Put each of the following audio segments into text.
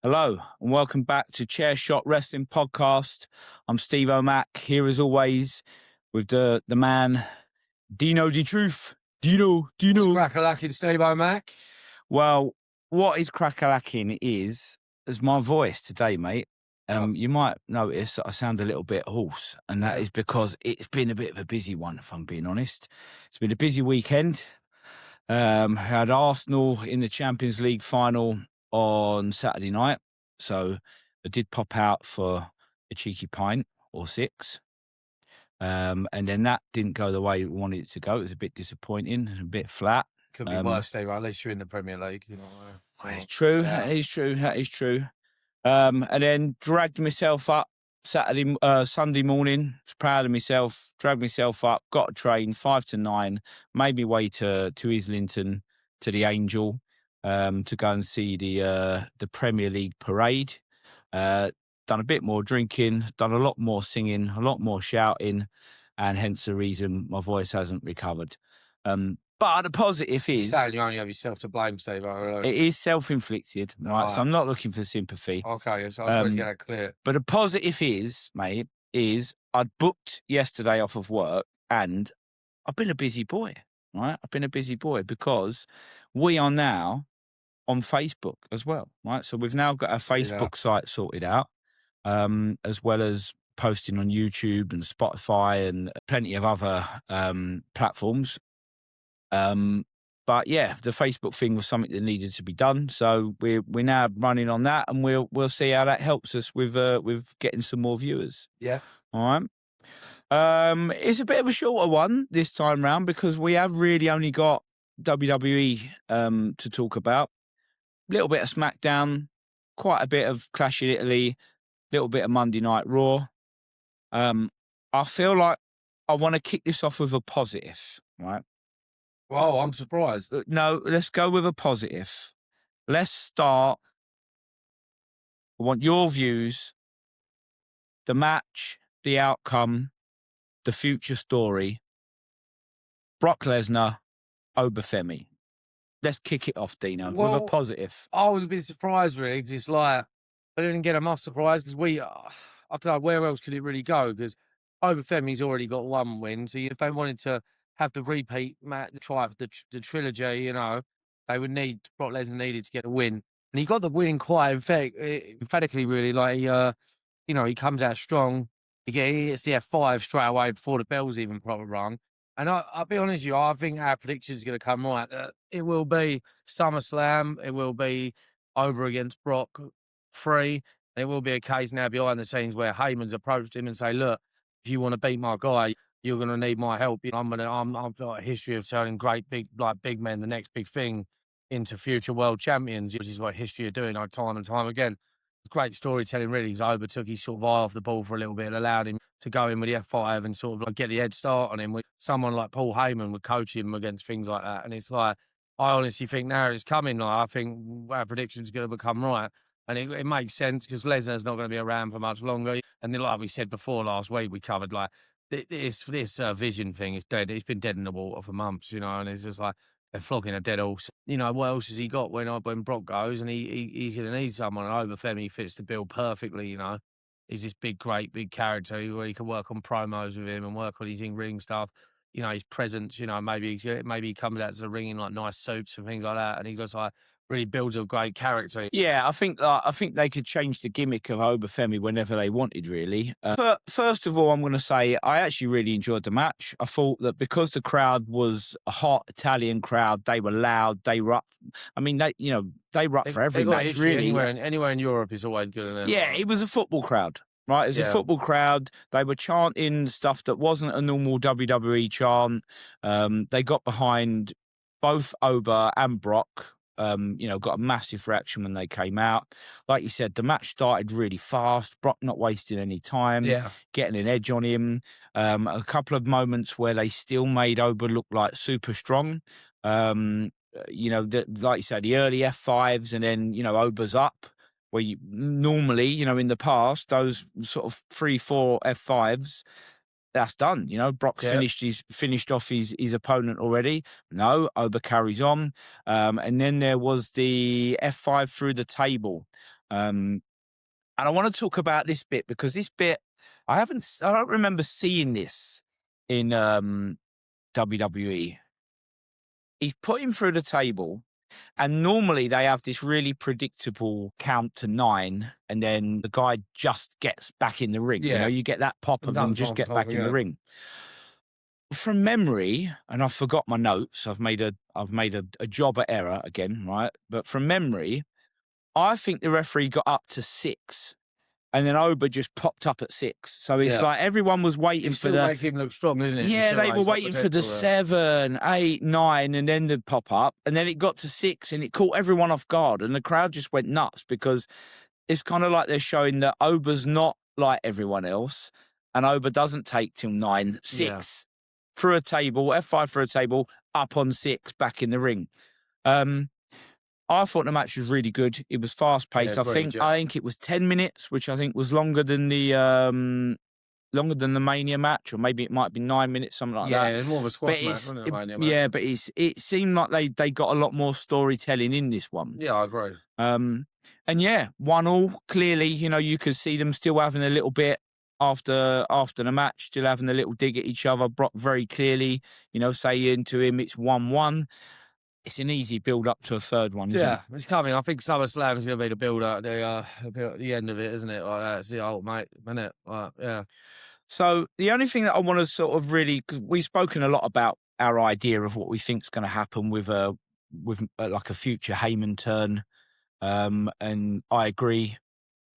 Hello and welcome back to Chair Shot Wrestling Podcast. I'm Steve O'Mac, here as always with the man Deano D-Truth. Dino. What's crack-a-lacking, Steve O'Mac? Well, what is crack-a-lacking is my voice today, mate. You might notice that I sound a little bit hoarse, and that is because it's been a bit of a busy one, if I'm being honest. It's been a busy weekend. Had Arsenal in the Champions League final on Saturday night, so I did pop out for a cheeky pint or six, and then that didn't go the way we wanted it to go. It was a bit disappointing and a bit flat. Could be worse, Steve. At least you're in the Premier League. You know. It's true. Yeah. That is true. And then dragged myself up Sunday morning. Was proud of myself. Dragged myself up. Got a train 5 to 9. Made my way to Islington to the Angel to go and see the Premier League parade. Done a bit more drinking. Done a lot more singing. A lot more shouting, and hence the reason my voice hasn't recovered. But the positive is... You only have yourself to blame, Steve. It is self-inflicted, right? So I'm not looking for sympathy. Okay, so I was going to get that clear. But the positive is, mate, I'd booked yesterday off of work, and I've been a busy boy, right? I've been a busy boy because we are now on Facebook as well, right? So we've now got our Facebook site sorted out, as well as posting on YouTube and Spotify and plenty of other platforms. But yeah, the Facebook thing was something that needed to be done. So we're now running on that, and we'll see how that helps us with getting some more viewers. Yeah. All right. It's a bit of a shorter one this time round because we have really only got WWE to talk about. A little bit of SmackDown, quite a bit of Clash in Italy, a little bit of Monday Night Raw. I feel like I want to kick this off with a positive, right? Wow, I'm surprised. No, let's go with a positive. Let's start. I want your views, the match, the outcome, the future story. Brock Lesnar, Oba Femi. Let's kick it off, Dino, with a positive. I was a bit surprised, really, because it's like, I didn't get enough surprise because I don't know, where else could it really go? Because Oba Femi's already got one win, so if they wanted to have the repeat match, try the trilogy, you know, they would need, Brock Lesnar needed to get a win. And he got the win quite emphatically, really. Like, you know, he comes out strong. He gets the F5 straight away before the bell's even proper rung. And I'll be honest with you, I think our prediction is going to come right. It will be SummerSlam. It will be Oba against Brock 3. There will be a case now behind the scenes where Heyman's approached him and say, look, if you want to beat my guy, you're going to need my help. I've got a history of turning great big men, the next big thing, into future world champions, which is what history are doing time and time again. It's great storytelling, really, because Oba took his sort of eye off the ball for a little bit, allowed him to go in with the F5 and sort of like get the head start on him. With someone like Paul Heyman would coach him against things like that. And it's like, I honestly think now it's coming. Like, I think our prediction is going to become right. And it makes sense because Lesnar's not going to be around for much longer. And then, like we said before last week, we covered like this Vision thing is dead. It's been dead in the water for months, you know, and it's just like they're flogging a dead horse. You know, what else has he got when Brock goes? And he's going to need someone. And Oba Femi fits the bill perfectly, you know. He's this big character where he can work on promos with him and work on his in-ring stuff. You know, his presence, you know, maybe he comes out to the ring in like nice suits and things like that. And he just like really builds a great character. Yeah, I think they could change the gimmick of Oba Femi whenever they wanted, really. But first of all, I'm going to say I actually really enjoyed the match. I thought that because the crowd was a hot Italian crowd, they were loud, they were up. I mean, they were up for every match, really. Anywhere in Europe is always good. Enough. Yeah, it was a football crowd. Right, it was a football crowd. They were chanting stuff that wasn't a normal WWE chant. They got behind both Oba and Brock. Got a massive reaction when they came out. Like you said, the match started really fast. Brock not wasting any time, getting an edge on him. A couple of moments where they still made Oba look like super strong. Like you said, the early F5s, and then, Oba's up. Where you normally, in the past, those sort of 3-4 F5s, that's done. Brock's finished off his opponent already. No, Oba carries on. And then there was the F5 through the table. And I want to talk about this bit because this bit, I don't remember seeing this in WWE. He's put him through the table, and normally they have this really predictable count to 9, and then the guy just gets back in the ring. Yeah. You know, you get that pop of them just get back in the ring. From memory, and I forgot my notes. I've made a jobber error again, right? But from memory, I think the referee got up to 6, and then Oba just popped up at 6. So it's like everyone was waiting for the. Make him look strong, isn't it? Yeah, they were waiting for the 7, 8, 9, and then the pop up, and then it got to 6, and it caught everyone off guard, and the crowd just went nuts because it's kind of like they're showing that Oba's not like everyone else, and Oba doesn't take till 9, 6 through a table, F5 through a table, up on 6, back in the ring. I thought the match was really good. It was fast paced. I think it was 10 minutes, which I think was longer than the Mania match, or maybe it might be 9 minutes, something like that. Yeah, more of a squash match, wasn't it, Mania match? Yeah, but it seemed like they got a lot more storytelling in this one. Yeah, I agree. And yeah, 1-1. Clearly, you could see them still having a little bit after the match, still having a little dig at each other. Brock very clearly, saying to him, it's 1-1. It's an easy build up to a third one, isn't it? It's coming. I think SummerSlam is going to be the build up, the end of it, isn't it? Like that. It's the ultimate, isn't it? Yeah. So the only thing that I want to sort of really, because we've spoken a lot about our idea of what we think is going to happen with like a future Heyman turn, and I agree.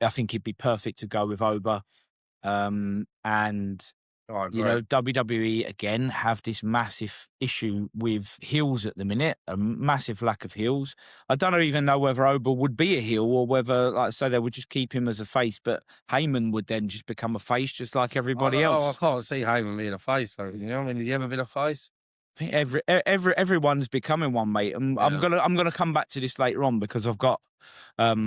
I think it'd be perfect to go with Oba, and WWE again have this massive issue with heels at the minute, a massive lack of heels. I don't even know whether Oba would be a heel or whether, like I say, they would just keep him as a face, but Heyman would then just become a face just like everybody else. I can't see Heyman being a face, though. I mean, has he ever been a face? I think everyone's becoming one, mate. I'm gonna come back to this later on because I've got a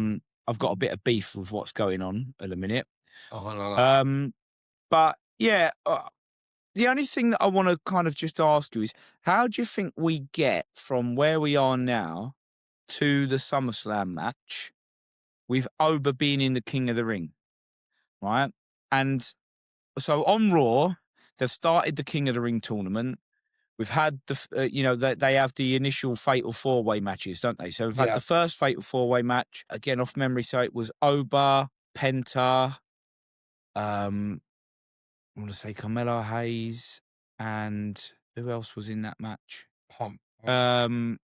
bit of beef with what's going on at the minute. But yeah, the only thing that I want to kind of just ask you is, how do you think we get from where we are now to the SummerSlam match with Oba being in the King of the Ring, right? And so on Raw, they've started the King of the Ring tournament. We've had they have the initial Fatal 4-Way matches, don't they? So we've had the first Fatal 4-Way match, again off memory, so it was Oba, Penta, I want to say Carmelo Hayes, and who else was in that match? Solo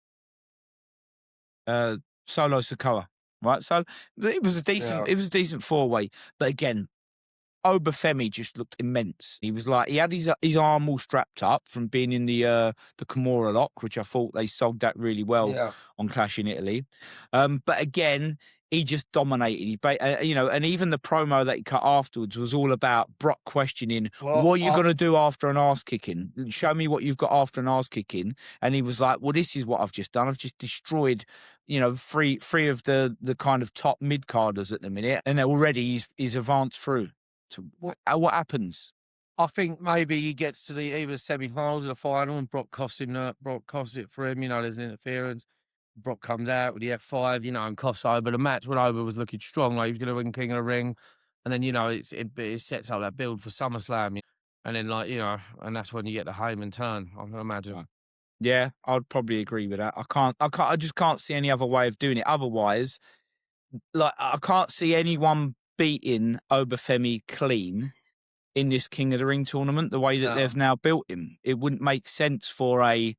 Sikoa, right? So it was a decent 4-way, but again, Oba Femi just looked immense. He was like, he had his arm all strapped up from being in the Kimura lock, which I thought they sold that really well on Clash in Italy. But again, he just dominated. And even the promo that he cut afterwards was all about Brock questioning, what are you going to do after an arse kicking? Show me what you've got after an arse kicking. And he was like, well, this is what I've just done. I've just destroyed, three of the kind of top mid-carders at the minute. And already he's advanced through. So what happens? I think maybe he gets to either semi-finals or the final, and Brock costs it for him. There's an interference. Brock comes out with the F5, and costs Oba the match when Oba was looking strong, like he was going to win King of the Ring. And then, it sets up that build for SummerSlam. And then, and that's when you get the Heyman turn, I can imagine. Yeah, I'd probably agree with that. I just can't see any other way of doing it. Otherwise, I can't see anyone beating Oba Femi clean in this King of the Ring tournament the way that they've now built him. It wouldn't make sense for a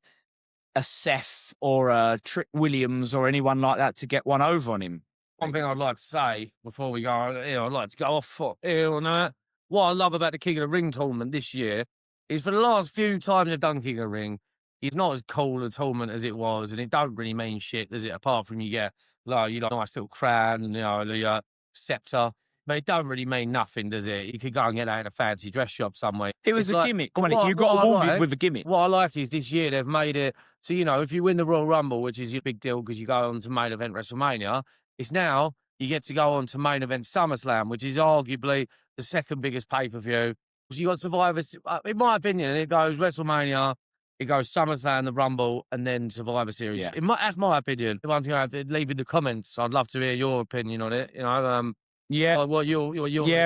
Seth or a Trick Williams or anyone like that to get one over on him. One thing I'd like to say before we go, I'd like to go off foot here on that. What I love about the King of the Ring tournament this year is for the last few times they've done King of the Ring, it's not as cool a tournament as it was, and it don't really mean shit, does it? Apart from you get nice little crown and the scepter. But it don't really mean nothing, does it? You could go and get that in a fancy dress shop somewhere. It was a gimmick, wasn't it? You got awarded with a gimmick. What I like is this year they've made it so, if you win the Royal Rumble, which is your big deal because you go on to main event WrestleMania, it's now you get to go on to main event SummerSlam, which is arguably the second biggest pay-per-view. So you got Survivor, in my opinion, it goes WrestleMania, it goes SummerSlam, the Rumble, and then Survivor Series. Yeah. That's my opinion. The one's going to leave in the comments. I'd love to hear your opinion on it. You know, Yeah. what your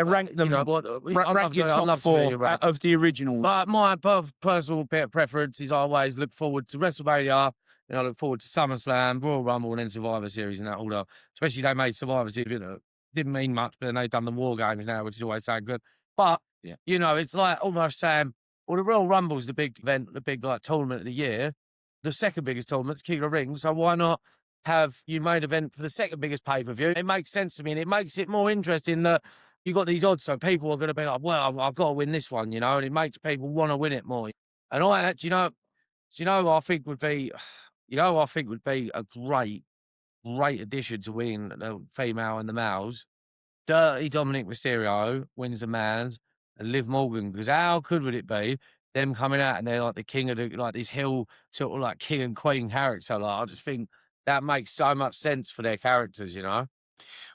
rank them. You know, Rank your top 4 out of the originals. But my personal preference is I always look forward to WrestleMania. I look forward to SummerSlam, Royal Rumble, and then Survivor Series in that order. Especially they made Survivor Series. Didn't mean much, but then they've done the War Games now, which is always so good. But it's like almost saying, well, the Royal Rumble's the big event, the big tournament of the year. The second biggest tournament's King of the Ring. So why not have you main event for the second biggest pay-per-view? It makes sense to me, and it makes it more interesting that you got these odds, so people are going to be like, well, I've got to win this one, and it makes people want to win it more. And I think would be, I think would be a great addition to win the female and the males. Dirty Dominic Mysterio wins the man's, and Liv Morgan, because how good would it be them coming out and they're like the king of this hill sort of like king and queen character? I just think that makes so much sense for their characters,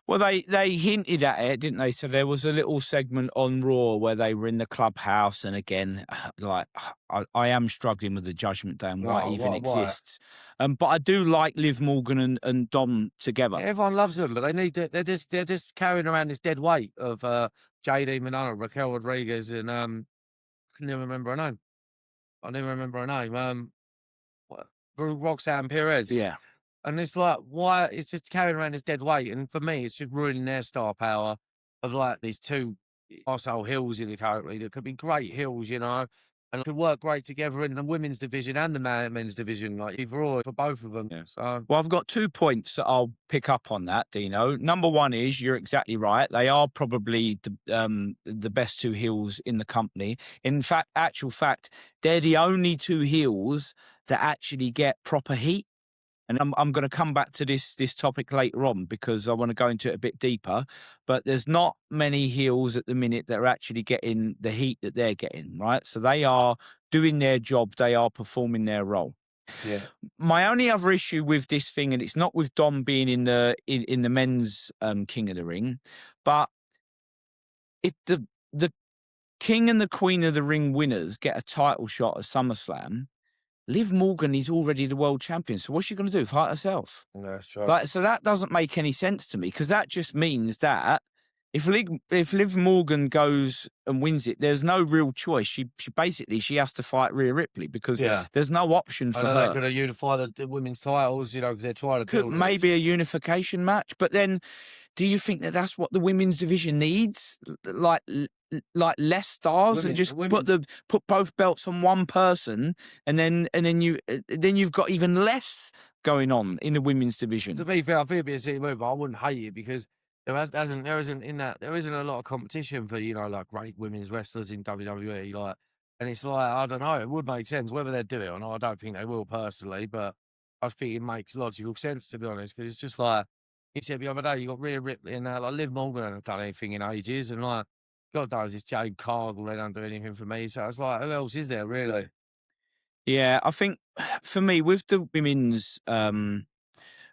Well, they hinted at it, didn't they? So there was a little segment on Raw where they were in the clubhouse, and again, I am struggling with the Judgment Day and why it even exists. But I do like Liv Morgan and Dom together. Yeah, everyone loves them, but they need to. They're just carrying around this dead weight of JD Madonna, Raquel Rodriguez, and I can never remember her name. Roxanne Perez. Yeah. And it's like, why? It's just carrying around this dead weight. And for me, it's just ruining their star power of these two arsehole heels in the currently that could be great heels, and could work great together in the women's division and the men's division, either or for both of them. Yeah. So, well, I've got 2 points that I'll pick up on that, Dino. Number one is you're exactly right. They are probably the best 2 heels in the company. In fact, they're the only 2 heels that actually get proper heat. And I'm going to come back to this topic later on because I want to go into it a bit deeper. But there's not many heels at the minute that are actually getting the heat that they're getting, right? So they are doing their job. They are performing their role. Yeah. My only other issue with this thing, and it's not with Dom being in the men's King of the Ring, but if the King and the Queen of the Ring winners get a title shot at SummerSlam, Liv Morgan is already the world champion. So what's she going to do? Fight herself? No, that's right. So that doesn't make any sense to me because that just means that if Liv Morgan goes and wins it, there's no real choice. She basically has to fight Rhea Ripley because there's no option for her. They're going to unify the women's titles, because they're trying to build maybe a unification match. But then, do you think that that's what the women's division needs? Like less stars and just put both belts on one person, and then you've got even less going on in the women's division. To be fair, I think it'd be a silly move, but I wouldn't hate it because there isn't a lot of competition for great women's wrestlers in WWE. And it's I don't know, it would make sense whether they'd do it or not. I don't think they will personally, but I think it makes logical sense to be honest because it's just you said the other day you got Rhea Ripley and Liv Morgan hasn't done anything in ages and God knows it's Jade Cargill. They don't do anything for me. So it's who else is there really? Yeah, I think for me with the women's, and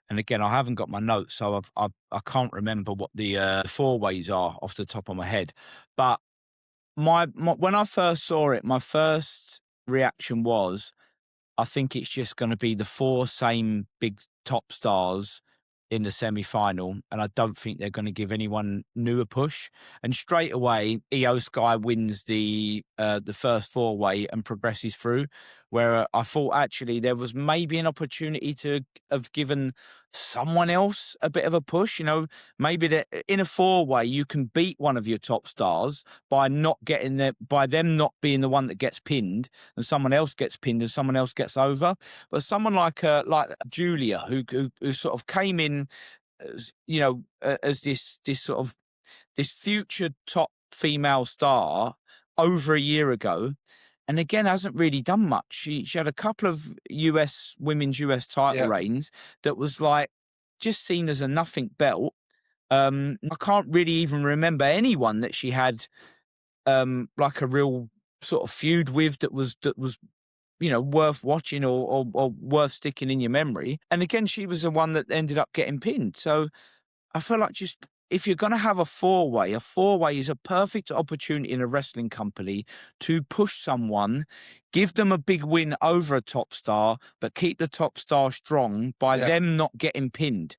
again I haven't got my notes, so I can't remember what the 4 ways are off the top of my head. But my when I first saw it, my first reaction was, I think it's just going to be the 4 same big top stars in the semi-final, and I don't think they're going to give anyone new a push. And straight away, Io Sky wins the first 4-way and progresses through. Where I thought actually there was maybe an opportunity to have given someone else a bit of a push. Maybe that in a 4-way you can beat one of your top stars by them not being the one that gets pinned, and someone else gets pinned and someone else gets over. But someone like Julia, who sort of came in, as this sort of this future top female star over a year ago. And again, hasn't really done much. She had a couple of women's US title reigns that was just seen as a nothing belt. I can't really even remember anyone that she had a real sort of feud with that was worth watching or worth sticking in your memory. And again, she was the one that ended up getting pinned. So I feel like just if you're going to have a four-way is a perfect opportunity in a wrestling company to push someone, give them a big win over a top star, but keep the top star strong by them not getting pinned.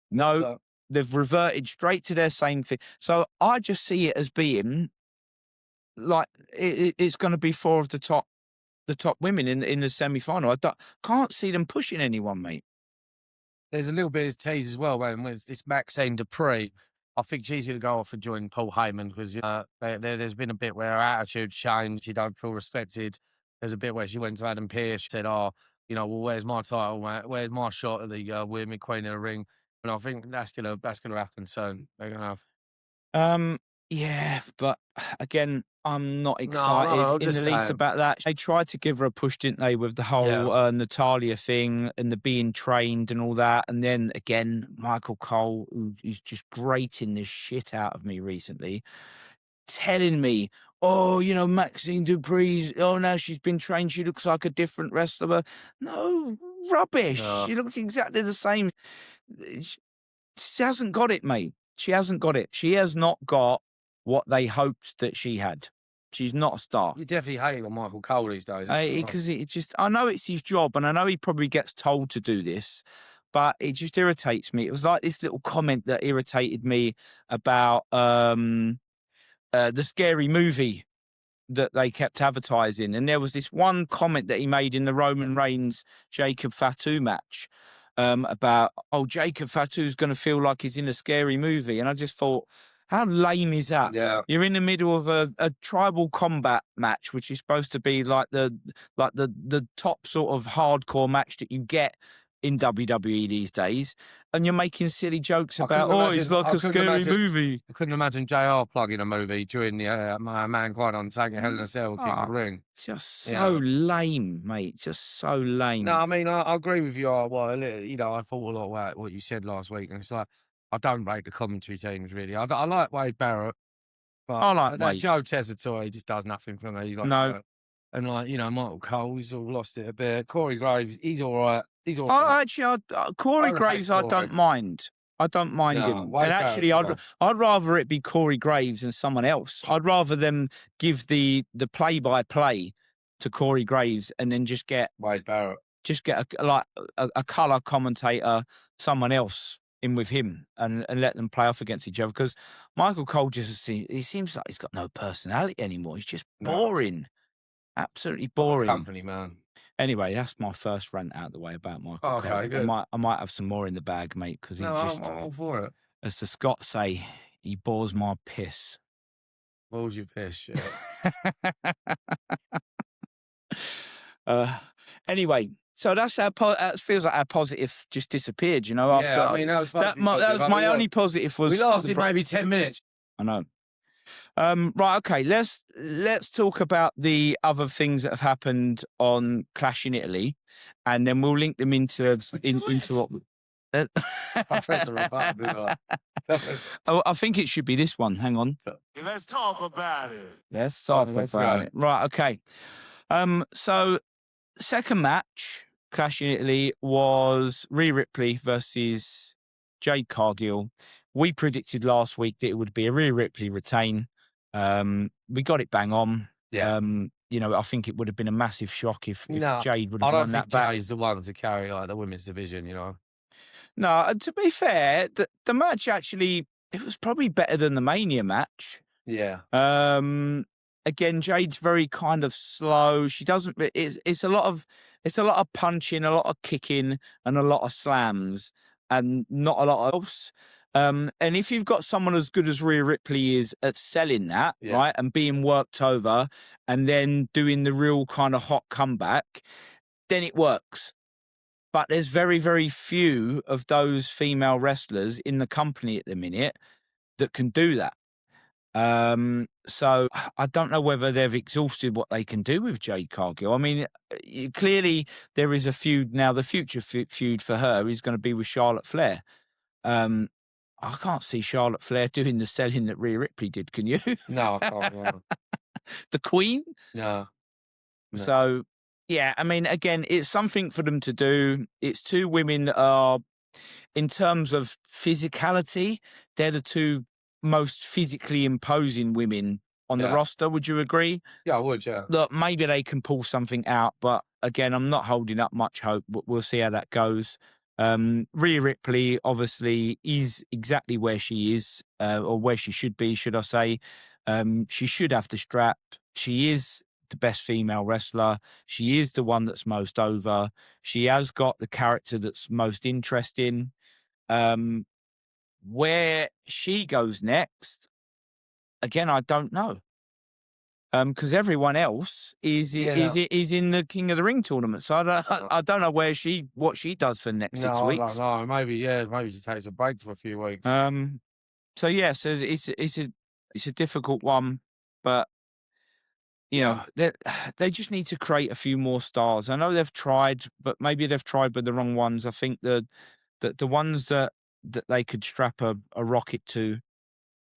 No, they've reverted straight to their same thing. So I just see it as being like it's going to be four of the top women in the semi-final. I can't see them pushing anyone, mate. There's a little bit of tease as well, man, with this Maxine Dupree. I think she's going to go off and join Paul Heyman because there's been a bit where her attitude changed. She don't feel respected. There's a bit where she went to Adam Pearce, said, "Oh, well, where's my title, mate? Where's my shot at the Women Queen of the Ring?" And I think that's gonna happen soon. They're gonna have. Yeah, but again, I'm not excited in the least about that. They tried to give her a push, didn't they, with the whole Natalia thing and the being trained and all that. And then again, Michael Cole, who's just grating this shit out of me recently, telling me, "Oh, Maxine Dupree's, now she's been trained, she looks like a different wrestler." No, rubbish. She looks exactly the same. She hasn't got it, mate. She hasn't got it. She has not got what they hoped that she had. She's not a star. You definitely hate on Michael Cole these days. Because I know it's his job, and I know he probably gets told to do this, but it just irritates me. It was like this little comment that irritated me about the Scary Movie that they kept advertising. And there was this one comment that he made in the Roman Reigns Jacob Fatu match about, Jacob Fatu's going to feel like he's in a scary movie. And I just thought, how lame is that? Yeah. You're in the middle of a tribal combat match, which is supposed to be like the top sort of hardcore match that you get in WWE these days, and you're making silly jokes about, it's like a scary movie. I couldn't imagine JR plugging a movie during the Mankind on taking Hell in a Cell, King of the Ring. Just so lame, mate. Just so lame. No, I mean, I agree with you. Well, I thought a lot about what you said last week, and it's like, I don't rate the commentary teams, really. I like Wade Barrett, but I like Wade. Joe Tessitore, he just does nothing for me. He's like, and Michael Cole, he's all lost it a bit. Corey Graves, he's all right. He's all right. Actually, Corey Graves, I don't mind. I don't mind him. And actually, I'd rather it be Corey Graves than someone else. I'd rather them give the play-by-play to Corey Graves and then just get Wade Barrett. Just get a colour commentator, someone else in with him and let them play off against each other, because Michael Cole he seems like he's got no personality anymore. He's just boring. Absolutely boring. Company, man. Anyway, that's my first rant out of the way about Michael Cole. Good. I might have some more in the bag, mate, because I'm all for it. As the Scots say, he bores my piss. Bores your piss, Anyway, so that's that feels like our positive just disappeared, after that was my only positive. We lasted maybe 10 minutes. I know. Right, okay. Let's talk about the other things that have happened on Clash in Italy, and then we'll link them into what. I pressed the wrong button, didn't I? I think it should be this one. Hang on. Let's talk about it. Let's talk about it. Right, okay. So second match, Clash in Italy, was Rhea Ripley versus Jade Cargill. We predicted last week that it would be a Rhea Ripley retain. We got it bang on. Yeah. I think it would have been a massive shock if Jade would have won that back. I don't think Jade's the one to carry the women's division, No, to be fair, the match actually, it was probably better than the Mania match. Yeah. Again, Jade's very kind of slow. She doesn't. It's a lot of punching, a lot of kicking, and a lot of slams, and not a lot else. And if you've got someone as good as Rhea Ripley is at selling that, right, and being worked over, and then doing the real kind of hot comeback, then it works. But there's very, very few of those female wrestlers in the company at the minute that can do that. So I don't know whether they've exhausted what they can do with Jade Cargill. I mean, clearly there is a feud now. The future feud for her is going to be with Charlotte Flair. I can't see Charlotte Flair doing the selling that Rhea Ripley did. Can you? No, I can't. No. The Queen? No. So, yeah, I mean, again, it's something for them to do. It's two women that are in terms of physicality, they're the two most physically imposing women on the roster. Would you agree? Yeah, I would, yeah. Look, maybe they can pull something out, but again, I'm not holding up much hope. We'll see how that goes. Rhea Ripley obviously is exactly where she is, or where she should be, should I say. She should have the strap. She is the best female wrestler. She is the one that's most over. She has got the character that's most interesting. Where she goes next, again, I don't know. Because everyone else is in the King of the Ring tournament, so I don't know what she does for the next 6 weeks. I don't know. Maybe she takes a break for a few weeks. So yes, it's a difficult one, but you know they just need to create a few more stars. I know they've tried, but maybe they've tried with the wrong ones. I think the ones that they could strap a rocket to,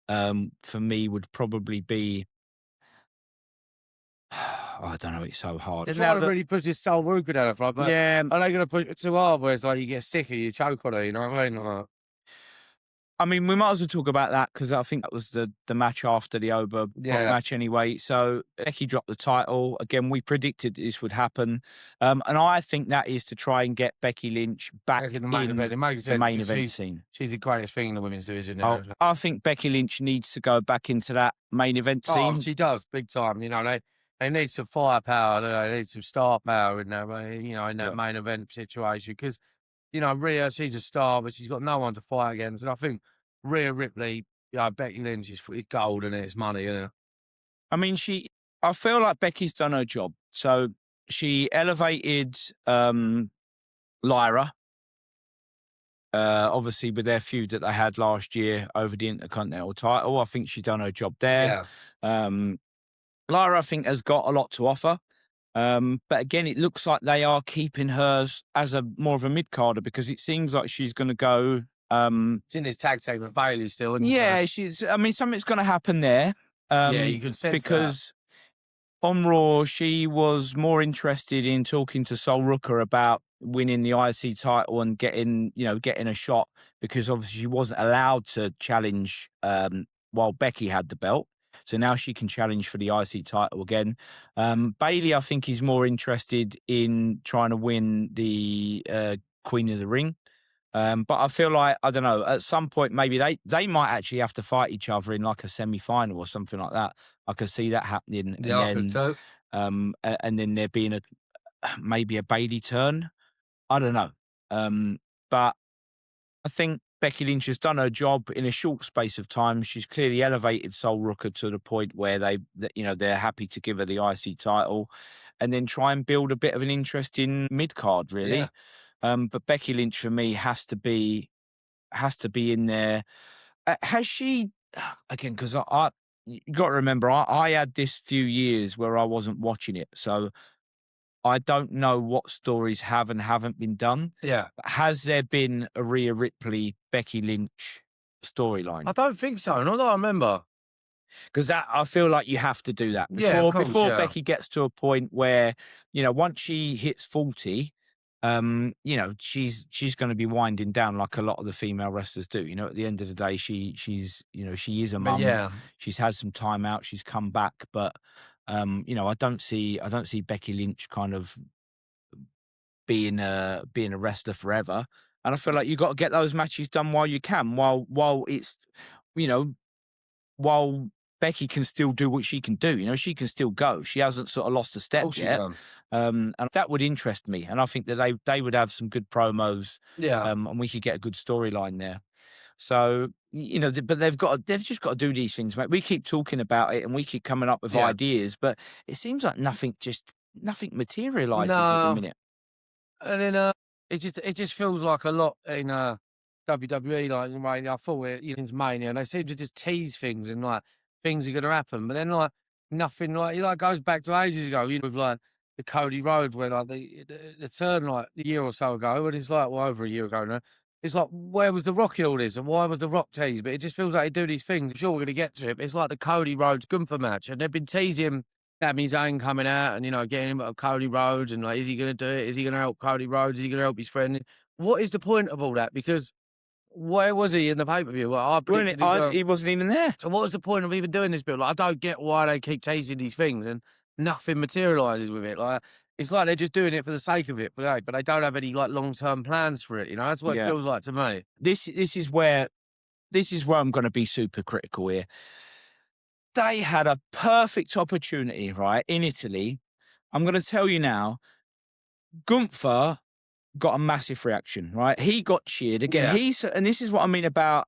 for me, would probably be. I don't know. It's so hard. They're trying to really push this Soul Rooker down the front, but are they going to push it too hard where it's like you get sick and you choke on it, you know what I mean? I mean, we might as well talk about that because I think that was the match after the Oba match anyway. So Becky dropped the title. Again, we predicted this would happen. And I think that is to try and get Becky Lynch back in the main event scene. She's the greatest thing in the women's division. I think Becky Lynch needs to go back into that main event scene. Oh, she does, big time. You know, they need some firepower. They need some star power in there, in that main event situation. Because, Rhea, she's a star, but she's got no one to fight against. And I think Rhea Ripley, Becky Lynch is gold and it's money, I mean, I feel like Becky's done her job. So she elevated Lyra, obviously with their feud that they had last year over the Intercontinental title. I think she's done her job there. Lyra, I think, has got a lot to offer. But again, it looks like they are keeping hers as more of a mid-carder because it seems like she's going to go... she's in this tag team with Bayley still, isn't she? Something's going to happen there. You can sense because on Raw, she was more interested in talking to Sol Rooker about winning the IC title and getting a shot because obviously she wasn't allowed to challenge while Becky had the belt. So now she can challenge for the IC title again. Bayley, I think, is more interested in trying to win the Queen of the Ring. But I feel like, I don't know, at some point, maybe they might actually have to fight each other in like a semi-final or something like that. I could see that happening. And then there being maybe a Bayley turn. I don't know. But I think Becky Lynch has done her job in a short space of time. She's clearly elevated Sol Rooker to the point where they're happy to give her the IC title and then try and build a bit of an interesting mid-card, really. Yeah. But Becky Lynch, for me, has to be in there. Has she, again, because you got to remember, I had this few years where I wasn't watching it. So I don't know what stories have and haven't been done. Yeah. But has there been a Rhea Ripley, Becky Lynch storyline? I don't think so. Not that I remember. Because I feel like you have to do that before Becky gets to a point where, once she hits 40, she's going to be winding down like a lot of the female wrestlers do. At the end of the day, she is a mum. Yeah. She's had some time out. She's come back, but I don't see Becky Lynch kind of being a wrestler forever. And I feel like you got to get those matches done while you can, while it's, while Becky can still do what she can do. She can still go. She hasn't sort of lost a step yet. And that would interest me. And I think that they would have some good promos. Yeah. And we could get a good storyline there. So, but they've just got to do these things, mate. We keep talking about it and we keep coming up with ideas, but it seems like nothing materializes at the minute. And then it just feels like a lot in WWE. Like, I thought it's Mania, and they seem to just tease things and like things are going to happen, but then like nothing. Like goes back to ages ago. With like the Cody Rhodes, where like the turn like a year or so ago, and it's like over a year ago now. It's like, where was the Rock in all this, and why was the Rock teased? But it just feels like they do these things. I'm sure we're going to get to it. But it's like the Cody Rhodes Gunther match, and they've been teasing Sami Zayn coming out and getting him at Cody Rhodes, and like, is he going to do it? Is he going to help Cody Rhodes? Is he going to help his friend? what is the point of all that? Because where was he in the pay-per-view? Well, he wasn't even there. So what was the point of even doing this build? Like, I don't get why they keep teasing these things and nothing materialises with it. Like, it's like they're just doing it for the sake of it, but they don't have any like long-term plans for it. You know, that's what it feels like to me. This is where I'm going to be super critical here. They had a perfect opportunity, right, in Italy. I'm going to tell you now, Gunther got a massive reaction, right? He got cheered again. And this is what I mean about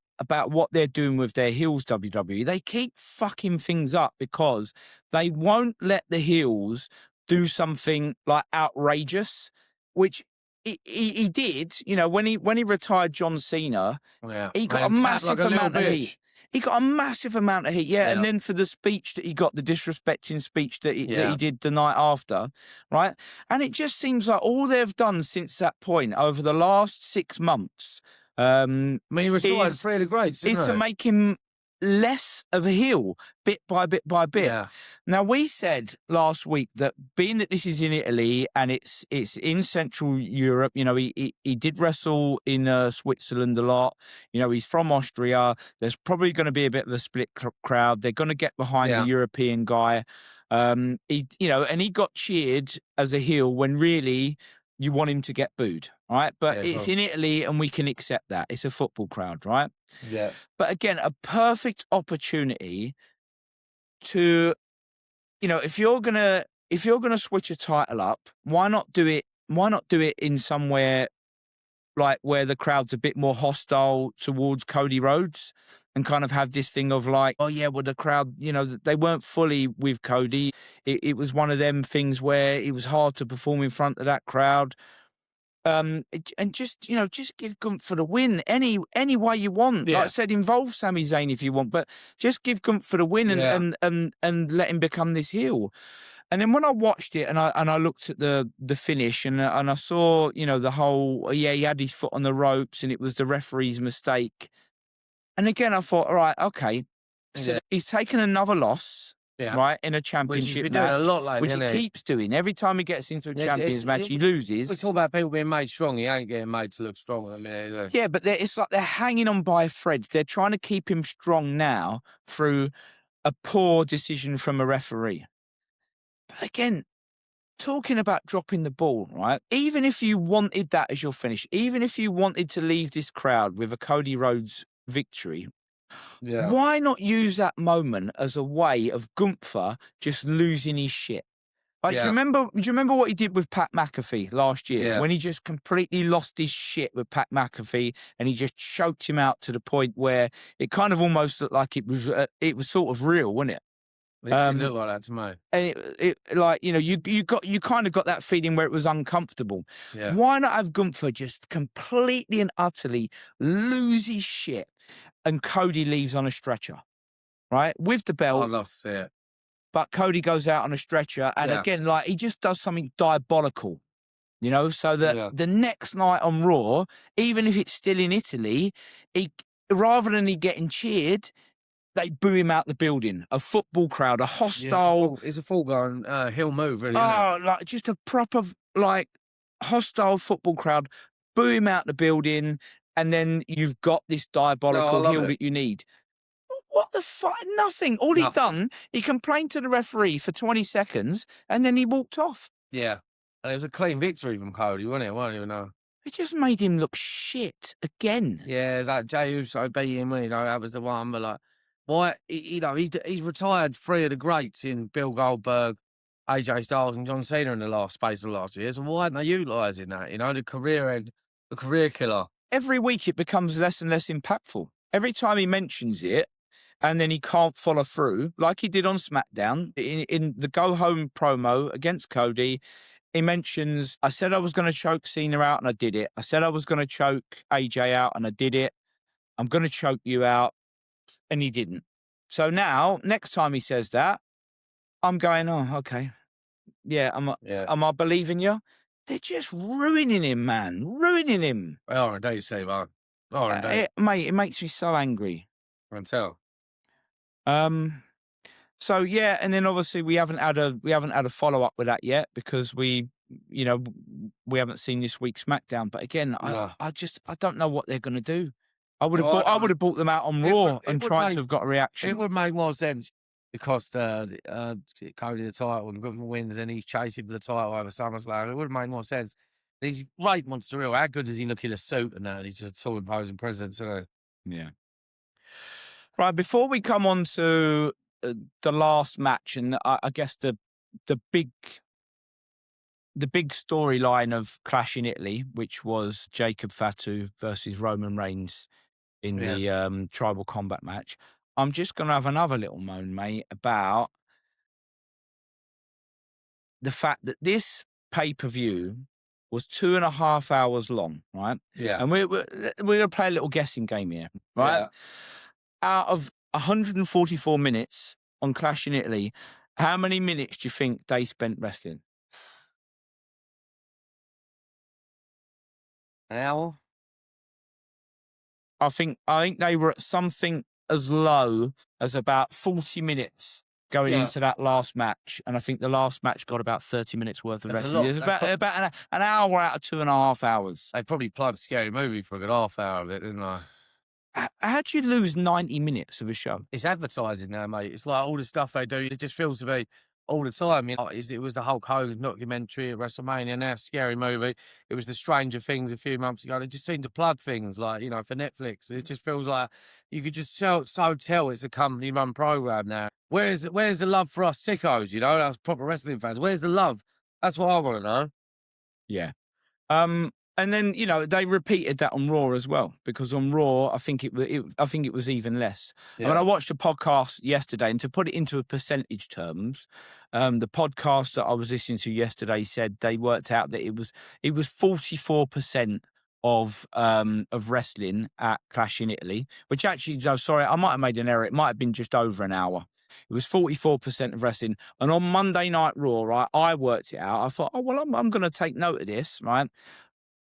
what they're doing with their heels, WWE. They keep fucking things up because they won't let the heels do something like outrageous, which he did. You know, when he retired John Cena, he got a massive amount of heat. He got a massive amount of heat, and then for the speech that he got, the disrespecting speech that he did the night after, right? And it just seems like all they've done since that point over the last 6 months, I mean, he retired 3 of the greats, is to make him less of a heel, bit by bit by bit. Yeah. Now, we said last week that being that this is in Italy and it's in Central Europe, you know, he did wrestle in Switzerland a lot. You know, he's from Austria. There's probably going to be a bit of a split crowd. They're going to get behind the European guy. And he got cheered as a heel when really you want him to get booed, right? But it's in Italy and we can accept that. It's a football crowd, right? Yeah. But again, a perfect opportunity to, you know, if you're gonna switch a title up, why not do it in somewhere like where the crowd's a bit more hostile towards Cody Rhodes and kind of have this thing of like, oh yeah, well the crowd, you know, they weren't fully with Cody. It was one of them things where it was hard to perform in front of that crowd. And just give Gunther the win any way you want. Like I said, involve Sami Zayn if you want, but just give Gunther the win and let him become this heel. And then when I watched it and I looked at the finish and I saw, you know, the whole he had his foot on the ropes and it was the referee's mistake. And again, I thought, all right, okay, so he's taken another loss. Yeah. Right, in a championship which match, doing a lot lately, which he keeps doing. Every time he gets into a champions match, he loses. We talk about people being made strong. He ain't getting made to look strong. I mean, yeah, but it's like they're hanging on by a thread. They're trying to keep him strong now through a poor decision from a referee. But again, talking about dropping the ball, right? Even if you wanted that as your finish, even if you wanted to leave this crowd with a Cody Rhodes victory, why not use that moment as a way of Gunther just losing his shit? Like, do you remember what he did with Pat McAfee last year when he just completely lost his shit with Pat McAfee and he just choked him out to the point where it kind of almost looked like it was sort of real, wasn't it? It didn't look like that to me. And it like, you know, you kind of got that feeling where it was uncomfortable. Yeah. Why not have Gunther just completely and utterly lose his shit and Cody leaves on a stretcher, right? With the belt. I'd love to see it. But Cody goes out on a stretcher and again, like, he just does something diabolical, you know, so that the next night on Raw, even if it's still in Italy, rather than he getting cheered, they boo him out the building. A football crowd, a hostile. It's a full-blown heel move, really. Like just a proper, like, hostile football crowd. Boo him out the building, and then you've got this diabolical heel that you need. What the fuck? Nothing. All he'd done, he complained to the referee for 20 seconds, and then he walked off. Yeah. And it was a clean victory from Cody, wasn't it? I don't even know. It just made him look shit again. Yeah, it's like Jey Uso beat him, you know, that was the one, but like, why, you know, he's retired 3 of the greats in Bill Goldberg, AJ Styles and John Cena in the last space of last year. So why aren't they utilising that? You know, the career killer. Every week it becomes less and less impactful. Every time he mentions it, and then he can't follow through, like he did on SmackDown, in the go-home promo against Cody, he mentions, I said I was going to choke Cena out, and I did it. I said I was going to choke AJ out, and I did it. I'm going to choke you out. And he didn't. So now, next time he says that, I'm going, oh, okay. Yeah, am I believing you? They're just ruining him, man. Ruining him. They are indeed, Steve. Mate, it makes me so angry. I can tell. So yeah, and then obviously we haven't had a follow-up with that yet because we you know, we haven't seen this week's SmackDown. But again, I don't know what they're going to do. I would have bought them out on Raw and tried to have got a reaction. It would make more sense because Cody the title and Gunther wins and he's chasing for the title over SummerSlam. It would have made more sense. He's great monster real. How good does he look in a suit and that? He's just a tall, imposing presence, isn't he? Yeah. Right, before we come on to the last match, and I guess the big storyline of Clash in Italy, which was Jacob Fatu versus Roman Reigns in the tribal combat match, I'm just going to have another little moan, mate, about the fact that this pay-per-view was 2.5 hours long, right? Yeah. And we're going to play a little guessing game here, right? Yeah. Out of 144 minutes on Clash in Italy, how many minutes do you think they spent wrestling? An hour? I think they were at something as low as about 40 minutes going into that last match, and I think the last match got about 30 minutes worth of wrestling. It was about an hour out of 2.5 hours. They probably plugged Scary Movie for a good half hour of it, didn't they? How do you lose 90 minutes of a show? It's advertising now, mate. It's like all the stuff they do. It just feels to be all the time. You know, it was the Hulk Hogan documentary at WrestleMania, now Scary Movie. It was the Stranger Things a few months ago. They just seem to plug things like, you know, for Netflix. It just feels like you could just tell it's a company-run program now. Where's the love for us sickos, you know, us proper wrestling fans? Where's the love? That's what I want to know. Yeah. And then, you know, they repeated that on Raw as well, because on Raw, I think it was even less. Yeah. I mean, I watched a podcast yesterday, and to put it into percentage terms, the podcast that I was listening to yesterday said they worked out that it was 44% of wrestling at Clash in Italy, which actually, no, sorry, I might have made an error. It might have been just over an hour. It was 44% of wrestling. And on Monday Night Raw, right, I worked it out. I thought, oh, well, I'm going to take note of this, right?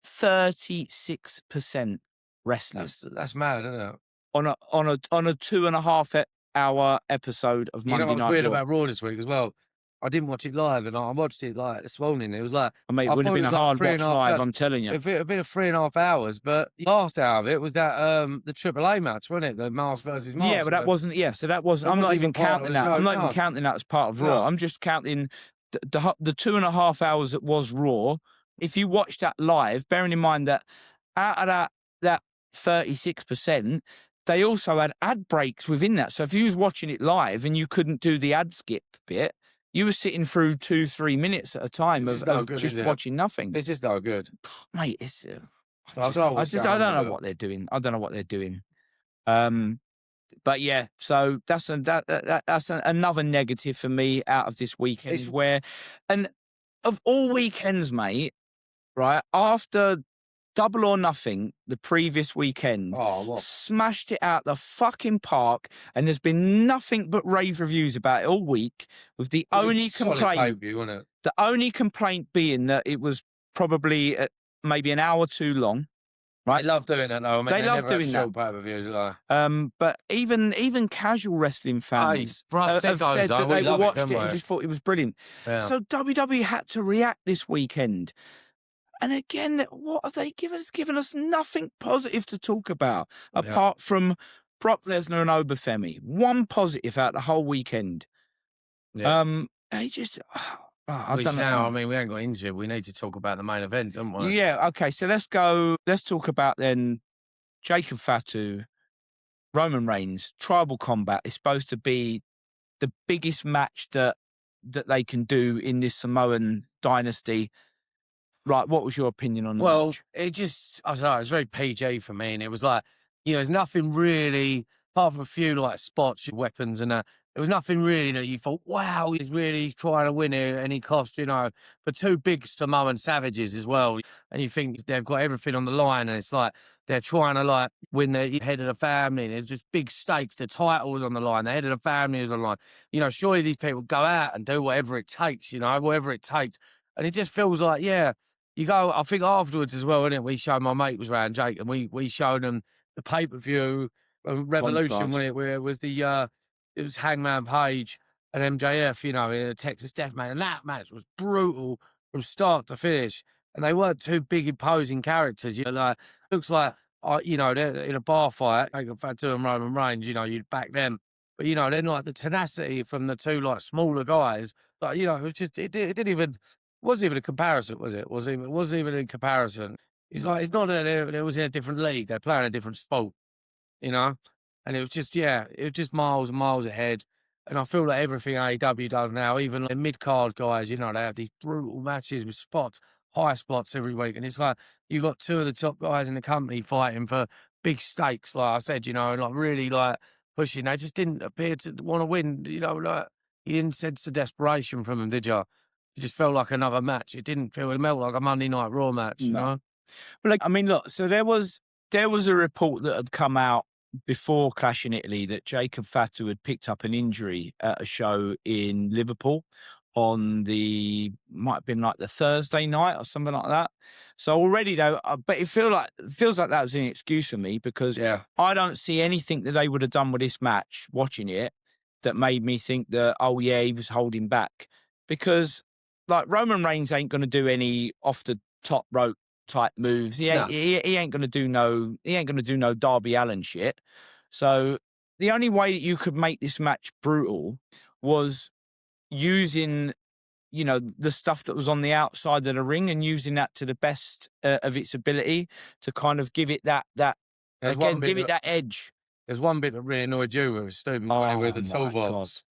36% wrestling. That's mad, isn't it? On a 2.5 hour episode of Monday Night Raw. You know what's weird about Raw this week as well? I didn't watch it live, and I watched it like this morning. It was like, it would have been a hard watch live. I'm telling you. It would have been 3.5 hours, but the last hour of it was that the AAA match, wasn't it? The Mars versus Mars. Yeah, but that wasn't. Yeah, so that wasn't. I'm not even counting that. I'm not even counting that as part of Raw. I'm just counting the 2.5 hours that was Raw. If you watch that live, bearing in mind that out of that 36%, they also had ad breaks within that. So if you was watching it live and you couldn't do the ad skip bit, you were sitting through 2-3 minutes at a time of just watching nothing. It's just no good, mate. It's I don't know what they're doing. I don't know what they're doing. But yeah, so that's another negative for me out of this weekend. And of all weekends, mate. Right, after Double or Nothing, the previous weekend, smashed it out the fucking park, and there's been nothing but rave reviews about it all week, with the only complaint being that it was probably maybe an hour too long. Right, they love doing that though. I mean, they love doing that. Pay-per-views, like. But even casual wrestling fans have said that they watched it and just thought it was brilliant. Yeah. So WWE had to react this weekend. And again, what have they given us? Given us nothing positive to talk about, apart from Brock Lesnar and Oba Femi. One positive out the whole weekend. Yeah. He just... I don't know. I mean, we ain't got into it. We need to talk about the main event, don't we? Yeah, okay. So let's go. Let's talk about then Jacob Fatu, Roman Reigns, tribal combat is supposed to be the biggest match that they can do in this Samoan dynasty. Right, what was your opinion on the match? Well, I don't know, it was very PG for me, and it was like, you know, there's nothing really, apart from a few like spots, weapons and that, there was nothing really that you thought, wow, he's really trying to win it, and he cost, you know, for two big Samoan savages as well, and you think they've got everything on the line, and it's like, they're trying to like win the head of the family, and there's just big stakes, the title was on the line, the head of the family is on the line, you know, surely these people go out and do whatever it takes, you know, whatever it takes, and it just feels like, yeah, you go, I think afterwards as well, innit? We showed, my mate was around, Jake, and we showed them the pay-per-view Revolution where it was it was Hangman Page and MJF, you know, in a Texas Deathmatch, and that match was brutal, from start to finish. And they weren't two big imposing characters. You know, like, looks like, you know, they're in a bar fight, like Fatu and Roman Reigns, you know, you'd back them. But, you know, then like the tenacity from the two like smaller guys, like, you know, it was just, it didn't even, wasn't even a comparison, was it? It wasn't even in comparison. It's like, it's not that it was in a different league. They're playing a different sport, you know? And it was just, yeah, it was just miles and miles ahead. And I feel like everything AEW does now, even the mid-card guys, you know, they have these brutal matches with spots, high spots every week. And it's like, you've got two of the top guys in the company fighting for big stakes, like I said, you know, and like really like pushing. They just didn't appear to want to win, you know, like you didn't sense the desperation from them, did you? It just felt like another match. It didn't feel, it felt like a Monday Night Raw match, you know? But like, I mean, look, so there was a report that had come out before Clash in Italy that Jacob Fatu had picked up an injury at a show in Liverpool on might have been like the Thursday night or something like that. So already though, but it feels like that was an excuse for me because I don't see anything that they would have done with this match watching it that made me think that, oh yeah, he was holding back, because like Roman Reigns ain't going to do any off the top rope type moves. He ain't going to do no Darby Allin shit. So the only way that you could make this match brutal was using, you know, the stuff that was on the outside of the ring and using that to the best of its ability to kind of give it that edge. There's one bit that really annoyed you with Steve with the toolbox.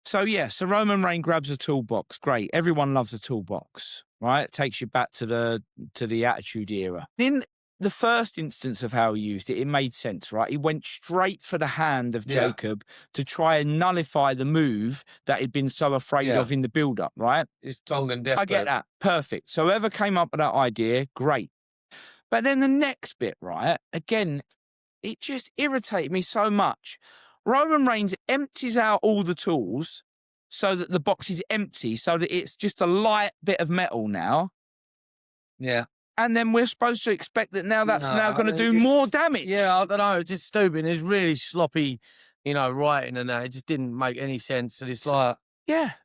So so Roman Reigns grabs a toolbox. Great, everyone loves a toolbox, right? It takes you back to the Attitude Era. In the first instance of how he used it, it made sense, right? He went straight for the hand of Jacob to try and nullify the move that he'd been so afraid of in the build-up, right? It's tongue and death. I get that. Perfect. So whoever came up with that idea, great. But then the next bit, right? Again, it just irritated me so much. Roman Reigns empties out all the tools so that the box is empty, so that it's just a light bit of metal now. Yeah. And then we're supposed to expect that now that's now going to do more damage. Yeah, I don't know. It's just stupid. It's really sloppy, you know, writing and that. It just didn't make any sense. And it's like...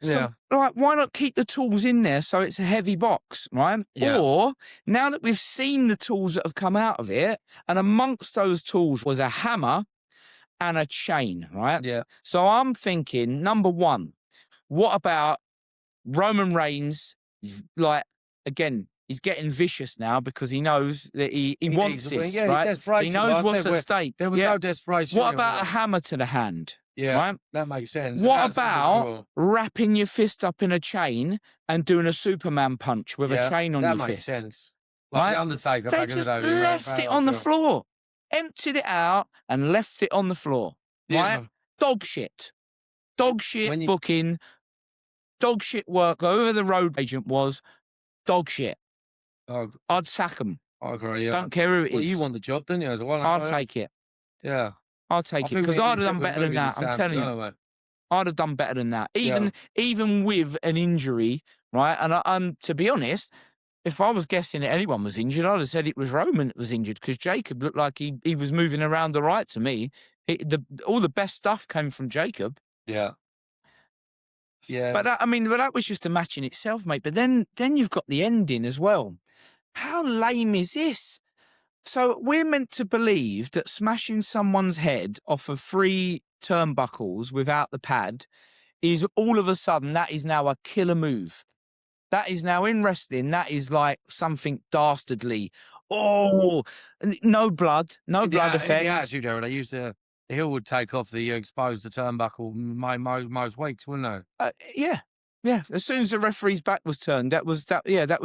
So, like, why not keep the tools in there so it's a heavy box, right? Yeah. Or, now that we've seen the tools that have come out of it, and amongst those tools was a hammer and a chain, right? Yeah. So I'm thinking, number one, what about Roman Reigns? Like, again, he's getting vicious now because he knows that he wants this, right? He knows what's at stake. There was no desperation. What about a hammer to the hand? Yeah, right? That makes sense. What about wrapping your fist up in a chain and doing a Superman punch with a chain on your fist? That makes sense. Like the Undertaker back in the day. They just left it on the floor. Emptied it out and left it on the floor. Right? Dog shit. Dog shit booking. Dog shit work. Whoever the road agent was, dog shit. I'd sack them. I agree, yeah. Don't care who it is. Well, you want the job, didn't you? As well, I'll take it. Yeah. I'll take it because I'd have done better than that. I'm telling you. I'd have done better than that. Even with an injury, right? And to be honest, if I was guessing that anyone was injured, I'd have said it was Roman that was injured because Jacob looked like he was moving around the right to me. All the best stuff came from Jacob. Yeah. Yeah. But that was just a match in itself, mate. But then you've got the ending as well. How lame is this? So we're meant to believe that smashing someone's head off of 3 turnbuckles without the pad is all of a sudden, that is now a killer move. That is now in wrestling, that is like something dastardly. Oh, no blood effects. In the Attitude Era, they used the heel would take off the exposed the turnbuckle most weeks, wouldn't they? Yeah. As soon as the referee's back was turned, that was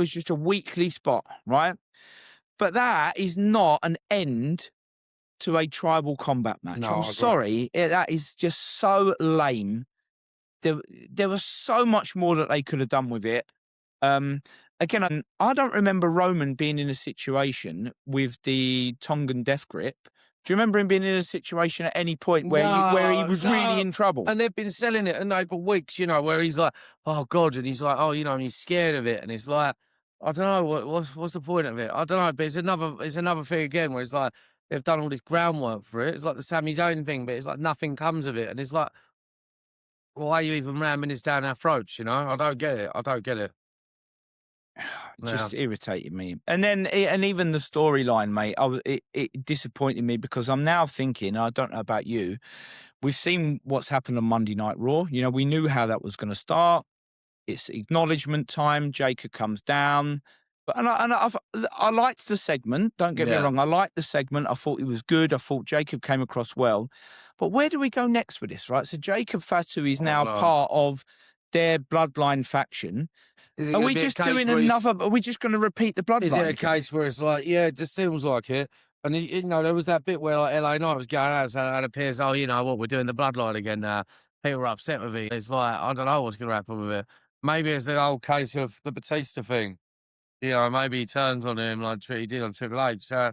just a weekly spot, right? But that is not an end to a tribal combat match. No, I'm sorry, that is just so lame. There was so much more that they could have done with it. Again, I don't remember Roman being in a situation with the Tongan death grip. Do you remember him being in a situation at any point where he was really in trouble? And they've been selling it for weeks, you know, where he's like, oh, God, and he's like, oh, you know, and he's scared of it. And it's like, I don't know, what's the point of it? I don't know, but it's another thing again where it's like, they've done all this groundwork for it. It's like the Sami Zayn thing, but it's like nothing comes of it. And it's like, why are you even ramming this down our throats, you know? I don't get it. just irritated me. And then, even the storyline, mate, it disappointed me because I'm now thinking, I don't know about you, we've seen what's happened on Monday Night Raw. You know, we knew how that was going to start. It's acknowledgement time. Jacob comes down. I liked the segment. Don't get me wrong. I liked the segment. I thought it was good. I thought Jacob came across well. But where do we go next with this, right? So Jacob Fatu is now part of their bloodline faction. Are we just doing another? Are we just going to repeat the bloodline? Is it a case where it's like, yeah, it just seems like it? And you know, there was that bit where like LA Knight was going out and it appears, oh, you know what, we're doing the bloodline again now. People are upset with it. It's like, I don't know what's going to happen with it. Maybe it's the old case of the Batista thing. You know, maybe he turns on him like he did on Triple H. So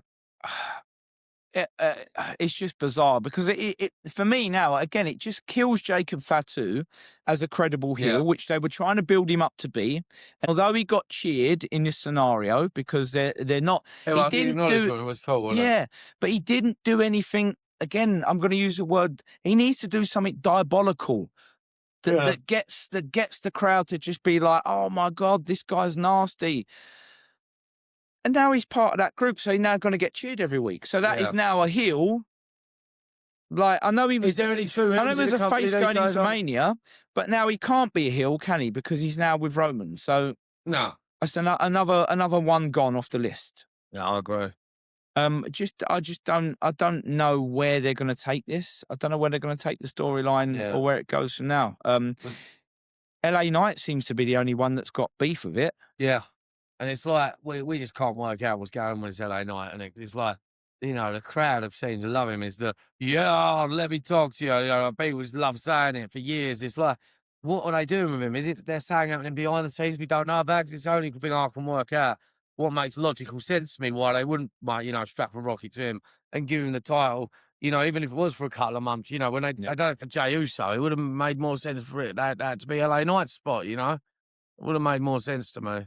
it's just bizarre because it for me now, again, it just kills Jacob Fatu as a credible heel, which they were trying to build him up to be. And although he got cheered in this scenario because they're not, he didn't do. It was cool, wasn't it? But he didn't do anything. Again, I'm going to use the word. He needs to do something diabolical that gets the crowd to just be like, oh my God, this guy's nasty. And now he's part of that group, so he's now going to get cheered every week. So that is now a heel. Like, I know he was. Is there any true? I know he was a face going into Mania, but now he can't be a heel, can he? Because he's now with Roman. So no, that's another one gone off the list. Yeah, I agree. I don't know where they're going to take this. I don't know where they're going to take the storyline or where it goes from now. LA Knight seems to be the only one that's got beef with it. Yeah. And it's like, we just can't work out what's going on with this LA Knight. And it's like, you know, the crowd have seemed to love him. It's let me talk to you. You know, people love saying it for years. It's like, what are they doing with him? Is it they're saying happening behind the scenes we don't know about? It's the only thing I can work out. What makes logical sense to me, why they wouldn't, you know, strap a rocket to him and give him the title, you know, even if it was for a couple of months, you know, when they done it for Jey Uso, it would have made more sense for it that to be LA Knight's spot, you know? It would have made more sense to me.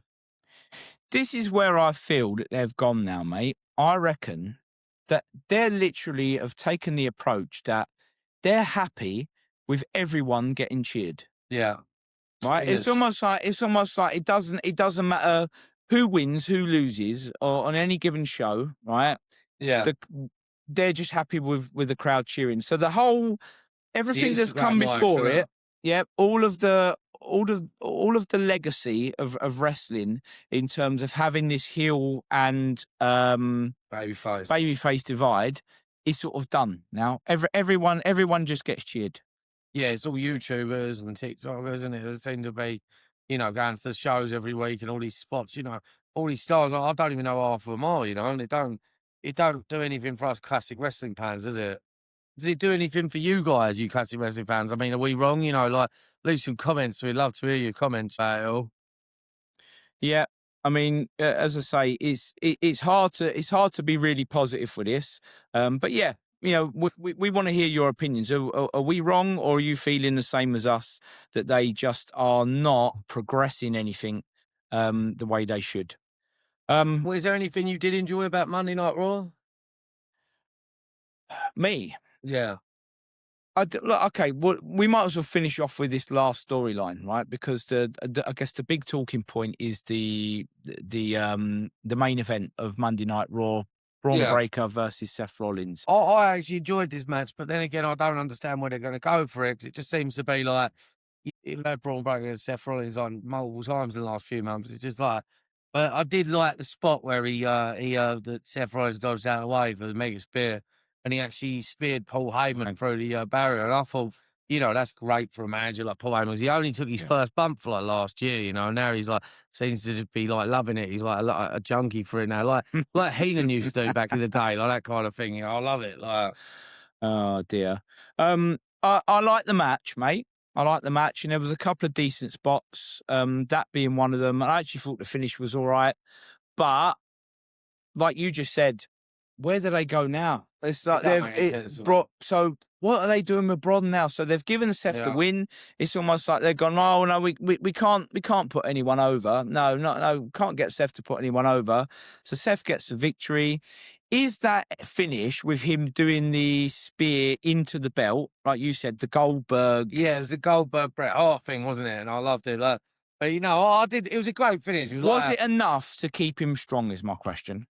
This is where I feel that they've gone now, mate. I reckon that they literally have taken the approach that they're happy with everyone getting cheered. Yeah. Right? It's almost like it doesn't matter who wins, who loses, or on any given show, right? Yeah. They're just happy with the crowd cheering. So everything that's come before it, all of the legacy of wrestling in terms of having this heel and babyface divide is sort of done now. Everyone just gets cheered. Yeah, it's all YouTubers and TikTokers, isn't it? They seem to be, you know, going to the shows every week and all these spots, you know, all these stars. I don't even know half of them are, you know, and it don't do anything for us classic wrestling fans, does it? Does it do anything for you guys, you classic wrestling fans? I mean, are we wrong? You know, like, leave some comments. We'd love to hear your comments about it all. Yeah, I mean, as I say, it's hard to be really positive for this. But yeah, you know, we want to hear your opinions. Are we wrong, or are you feeling the same as us that they just are not progressing anything the way they should? Well, is there anything you did enjoy about Monday Night Raw? Me? Yeah. Okay, well, we might as well finish off with this last storyline, right? Because I guess the big talking point is the main event of Monday Night Raw, Braun Breaker versus Seth Rollins. I actually enjoyed this match, but then again, I don't understand where they're going to go for it. It just seems to be like you've had Braun Breaker and Seth Rollins on multiple times in the last few months. It's just like, but I did like the spot where that Seth Rollins dodged out of the way for the Mega Spear. And he actually speared Paul Heyman through the barrier. And I thought, you know, that's great for a manager like Paul Heyman. He only took his first bump for like last year, you know. And now he's like, seems to just be like loving it. He's like a junkie for it now. Like Heenan used to do back in the day, like that kind of thing. You know, I love it. Like, oh dear. I like the match, mate. I like the match, and there was a couple of decent spots. That being one of them. I actually thought the finish was all right, but like you just said, where do they go now? It's like so what are they doing with Bron now? So they've given Seth the win. It's almost like they've gone, oh no, we can't put anyone over. No, can't get Seth to put anyone over. So Seth gets the victory. Is that finish with him doing the spear into the belt, like you said, the Goldberg? Yeah, it was the Goldberg Bret Hart thing, wasn't it? And I loved it. But I did. It was a great finish. Was it enough to keep him strong? Is my question.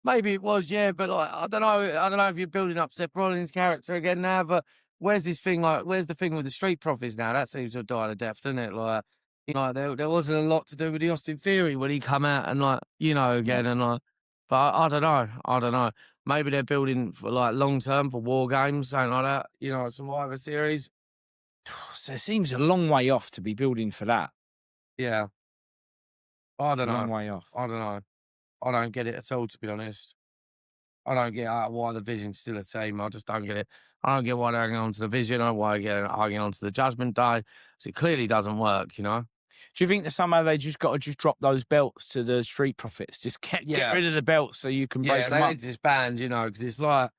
Maybe it was, yeah, but like, I don't know. I don't know if you're building up Seth Rollins' character again now. But where's this thing? Like, where's the thing with the Street Profits now? That seems to have died a death, doesn't it? Like, there wasn't a lot to do with the Austin Theory when he come out and again and like. But I don't know. I don't know. Maybe they're building for like long term for War Games, something like that. Survivor Series. So it seems a long way off to be building for that. Yeah. I don't know. Long way off. I don't know. I don't get it at all, to be honest. I don't get why the Vision's still a team. I just don't get it. I don't get why they're hanging on to the Vision. I don't why they're hanging on to the Judgment Day. So it clearly doesn't work, Do you think that somehow they just got to drop those belts to the Street Profits? Just get rid of the belts so you can break them up? Yeah, they need to disband, because it's like,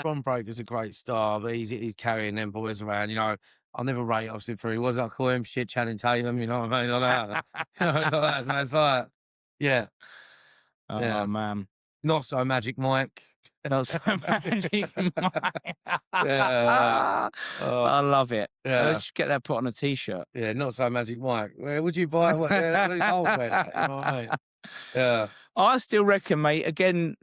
Bron Breaker's a great star, but he's carrying them boys around, I'll never rate Austin Theory. What was I call him? Shit, Channing Tatum, you know what I mean? Like that. It's like that. So it's like, yeah. Oh, man. Not so Magic Mike. Not so Magic Mike. I love it. Yeah. Let's get that put on a T-shirt. Yeah, not so Magic Mike. Where would you buy? You know what I mean? Yeah. I still reckon, mate, again,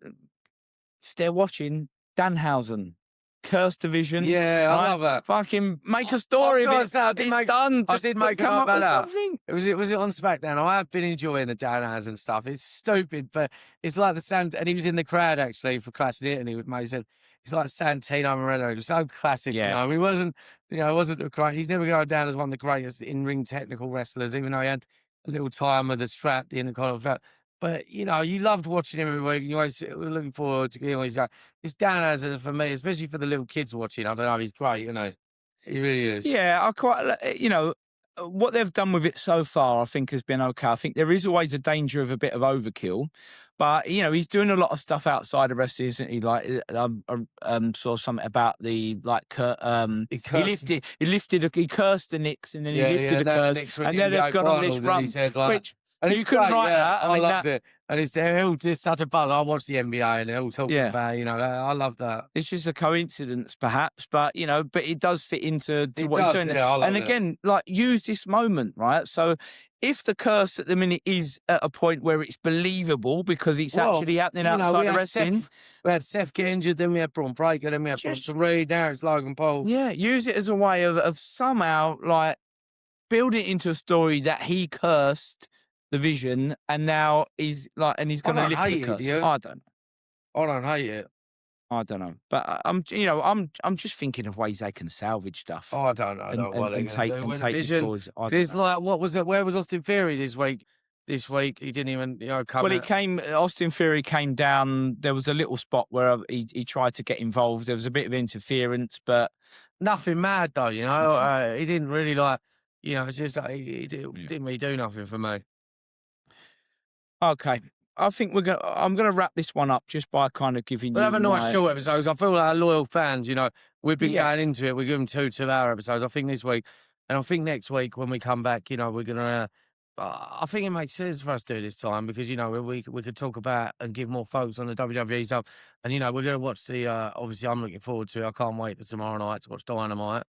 if they're watching, Danhausen. Cursed Division. Yeah, I love that. Fucking make a story of it. It's done. I did make come up with something. Was it on SmackDown? I have been enjoying the Danhausen stuff. It's stupid, but it's like the Sand. And he was in the crowd actually for Classic Italy with me. He said it's like Santino Morello. It was so classic. Yeah. He wasn't. Wasn't a great. He's never going to go down as one of the greatest in-ring technical wrestlers, even though he had a little time with the strap, the Intercontinental strap. But, you loved watching him every week. And you always were looking forward to getting he's like, it's Danhausen for me, especially for the little kids watching. I don't know. He's great, He really is. Yeah, I quite, what they've done with it so far, I think, has been okay. I think there is always a danger of a bit of overkill. But, he's doing a lot of stuff outside of wrestling, isn't he? Like, saw something about the, he cursed the Knicks and then he lifted the curse. And then they've gone on this run, which... And you couldn't write that. I loved it. And they're all just such a buzz. I watched the NBA and they're all talking about, I love that. It's just a coincidence, perhaps, but it does fit into what he's doing. Yeah, and again, use this moment, right? So if the curse at the minute is at a point where it's believable because it's actually happening outside of wrestling. We had Seth get injured, then we had Bron Breakker, then we had Bronson Reed, now it's Logan Paul. Yeah, use it as a way of somehow, build it into a story that he cursed the Vision, and now he's going to lift the curse. I don't know. I don't hate it. I don't know, but I'm just thinking of ways they can salvage stuff. I don't know what they're going to do. Take this forward. It's like, what was it? Where was Austin Theory this week? This week he didn't even come. Well, Austin Theory came down. There was a little spot where he tried to get involved. There was a bit of interference, but nothing mad though. He didn't really it's just he didn't really do nothing for me. Okay, I think I'm gonna wrap this one up just by kind of giving. We'll have a nice short episodes. I feel like our loyal fans, we've been going into it. We give them 2-hour episodes. I think this week, and I think next week when we come back, we're gonna. I think it makes sense for us to do this time because we could talk about and give more focus on the WWE stuff, and we're gonna watch the. Obviously, I'm looking forward to it. I can't wait for tomorrow night to watch Dynamite.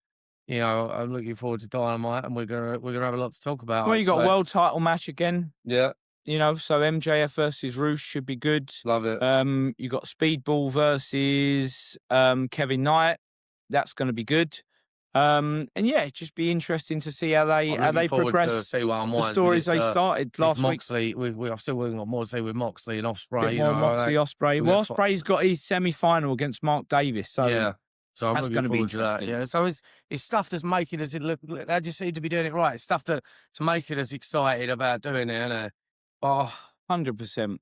I'm looking forward to Dynamite, and we're gonna have a lot to talk about. Well, you got a world title match again. Yeah. So MJF versus Roosh should be good. Love it. You got Speedball versus Kevin Knight. That's going to be good. And just be interesting to see how they progress. To see what the stories they started last Moxley, week. I've still got more to say with Moxley and Ospreay. Moxley, Ospreay. Well, Ospreay's got his semi-final against Mark Davis. So yeah. So that's going to be interesting. Yeah. So it's stuff that's making us look. They just seem to be doing it right. It's stuff that's making us excited about doing it. And 100%.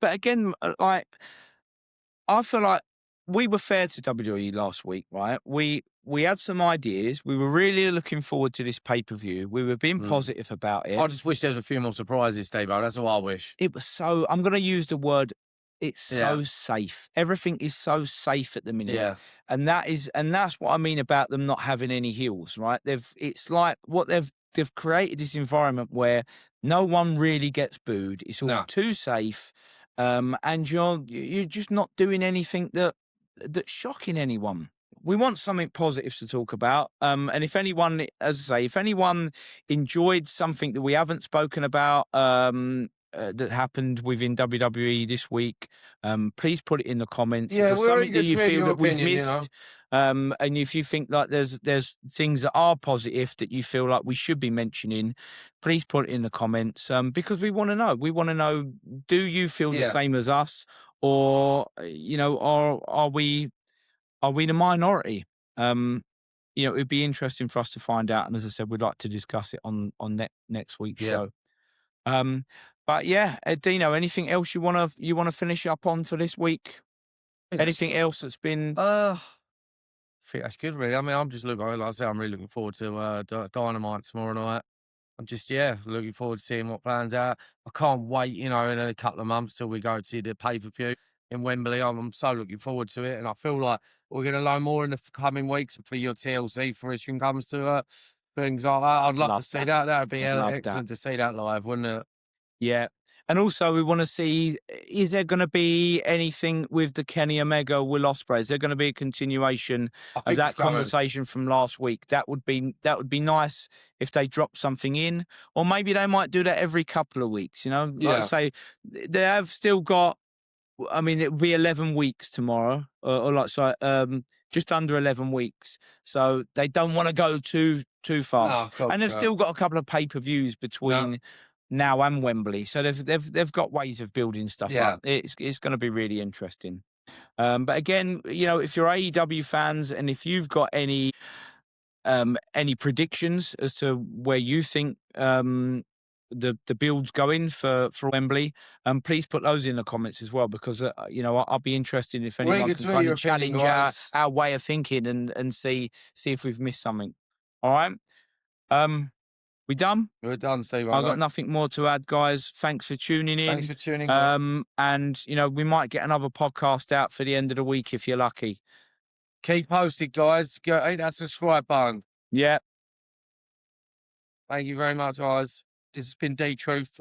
But again, I feel like we were fair to WWE last week, right? We had some ideas. We were really looking forward to this pay-per-view. We were being positive about it. I just wish there was a few more surprises, Steve-O. That's all I wish. It was so... I'm going to use the word... It's so safe. Everything is so safe at the minute. Yeah. And that's what I mean about them not having any heels, right? It's like what they've created this environment where no one really gets booed. It's all too safe. And you're just not doing anything that's shocking anyone. we want something positive to talk about. And if anyone, as I say, if anyone enjoyed something that we haven't spoken about, that happened within WWE this week, please put it in the comments. Yeah, if there's something that you feel that we've missed, and if you think that there's things that are positive that you feel like we should be mentioning, please put it in the comments, because we want to know. We want to know, do you feel the same as us, or are we the minority? It would be interesting for us to find out. And as I said, we'd like to discuss it on next week's show. But yeah, Dino, anything else you wanna finish up on for this week? Anything else that's been? I think that's good, really. I mean, I'm just looking. Like I say, I'm really looking forward to Dynamite tomorrow night. I'm just looking forward to seeing what plans out. I can't wait, in a couple of months till we go to the pay-per-view in Wembley. I'm so looking forward to it, and I feel like we're going to learn more in the coming weeks. For your TLC fruition comes to things like that. I'd love to see that. That would be excellent to see that live, wouldn't it? Yeah. And also, we want to see, is there going to be anything with the Kenny Omega, Will Ospreay? Is there going to be a continuation of that conversation from last week? That would be nice if they drop something in, or maybe they might do that every couple of weeks. Like I say, they have still got. I mean, it'll be 11 weeks tomorrow, just under 11 weeks. So they don't want to go too fast, and they've still got a couple of pay-per-views between now and Wembley. So they've got ways of building stuff up. It's going to be really interesting. But again, if you're AEW fans and if you've got any predictions as to where you think the build's going for Wembley, please put those in the comments as well, because I'll be interested if anyone can kind of challenge our way of thinking and see if we've missed something. All right. We done? We're done, Steve. I've got nothing more to add, guys. Thanks for tuning in. Thanks for tuning in. And we might get another podcast out for the end of the week if you're lucky. Keep posted, guys. Hit that subscribe button. Yeah. Thank you very much, guys. This has been D-Truth.